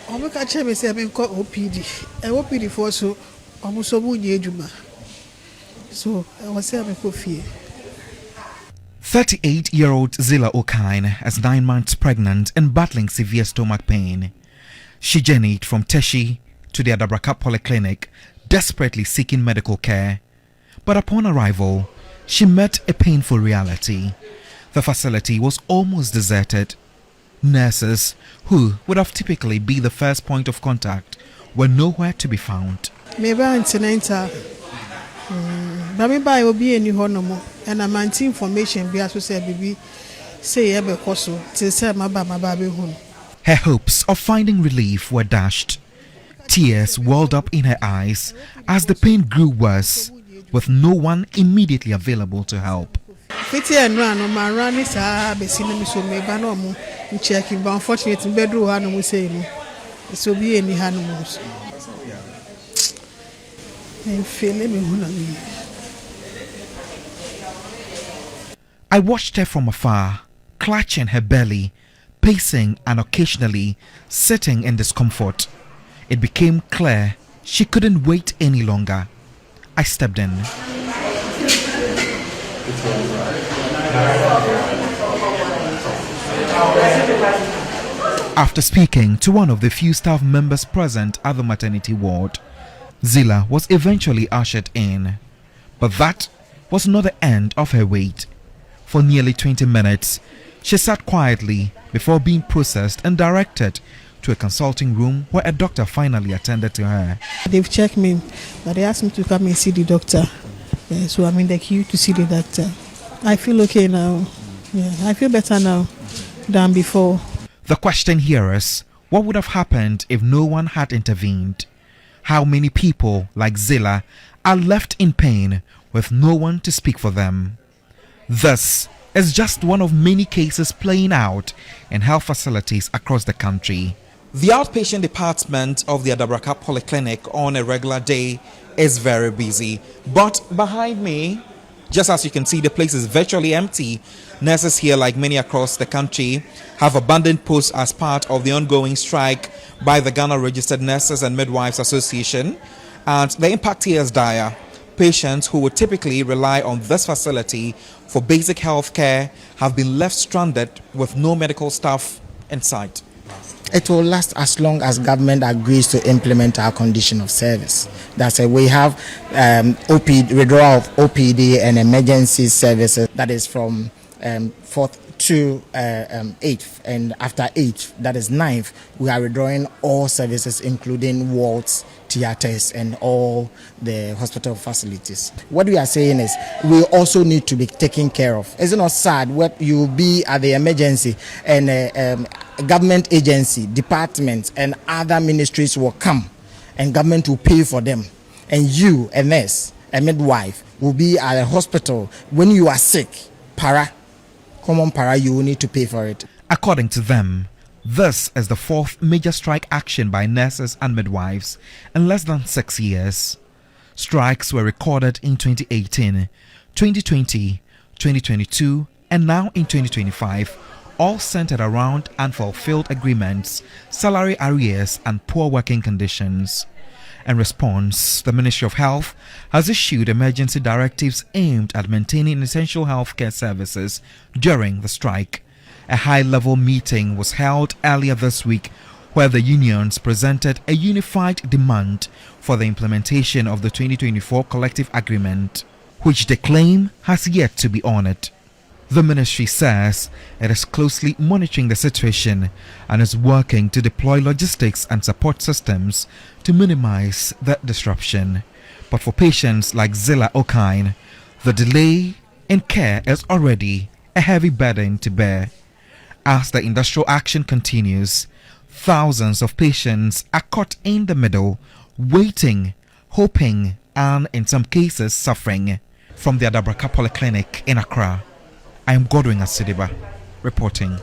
Omo ka che me say me ko OPD. OPD for so omo so bu nye adwuma. So I was say me ko fie. 38-year-old Zela is 9 months pregnant and battling severe stomach pain. She journeyed from Teshi to the Adabraka Polyclinic, desperately seeking medical care. But upon arrival, she met a painful reality. The facility was almost deserted. Nurses, who would have typically been the first point of contact, were nowhere to be found. Maybe antenatal. But me buy obi any honomo and I'm anti information be as we say baby say ebe koso till say my baby home. Her hopes of finding relief were dashed. Tears welled up in her eyes as the pain grew worse, with no one immediately available to help. Fiti enra no ma run is be seen me so me ba no mo checking, but unfortunately bedroom ha no mo say no. So be any ha no mo. I watched her from afar, clutching her belly, pacing and occasionally sitting in discomfort. It became clear she couldn't wait any longer. I stepped in. After speaking to one of the few staff members present at the maternity ward, Zela was eventually ushered in. But that was not the end of her wait. For nearly 20 minutes, she sat quietly before being processed and directed to a consulting room where a doctor finally attended to her. They've checked me, but they asked me to come and see the doctor. So I'm in the queue to see the doctor. I feel okay now. Yeah, I feel better now than before. The question here is, what would have happened if no one had intervened? How many people like Zela are left in pain with no one to speak for them? This is just one of many cases playing out in health facilities across the country. The outpatient department of the Adabraka Polyclinic on a regular day is very busy. But behind me, just as you can see, the place is virtually empty. Nurses here, like many across the country, have abandoned posts as part of the ongoing strike by the Ghana Registered Nurses and Midwives Association. And the impact here is dire. Patients who would typically rely on this facility for basic health care have been left stranded with no medical staff in sight. It will last as long as government agrees to implement our condition of service. That's we have OPD, withdrawal of OPD and emergency services. That is from 4th to 8th, and after 8th, that is 9th, we are withdrawing all services, including wards, theaters, and all the hospital facilities. What we are saying is we also need to be taken care of. Is it not sad what you be at the emergency and government agency, departments, and other ministries will come and government will pay for them, and you, a nurse, a midwife, will be at a hospital when you are sick, common para, you will need to pay for it. According to them, this is the 4th major strike action by nurses and midwives in less than 6 years. Strikes were recorded in 2018, 2020, 2022, and now in 2025, all centered around unfulfilled agreements, salary arrears, and poor working conditions. In response, the Ministry of Health has issued emergency directives aimed at maintaining essential healthcare services during the strike. A high-level meeting was held earlier this week where the unions presented a unified demand for the implementation of the 2024 collective agreement, which they claim has yet to be honored. The ministry says it is closely monitoring the situation and is working to deploy logistics and support systems to minimize the disruption. But for patients like Zela, the delay in care is already a heavy burden to bear. As the industrial action continues, thousands of patients are caught in the middle, waiting, hoping, and in some cases suffering. From the Adabraka Polyclinic in Accra, I am Godwin Asidiba reporting.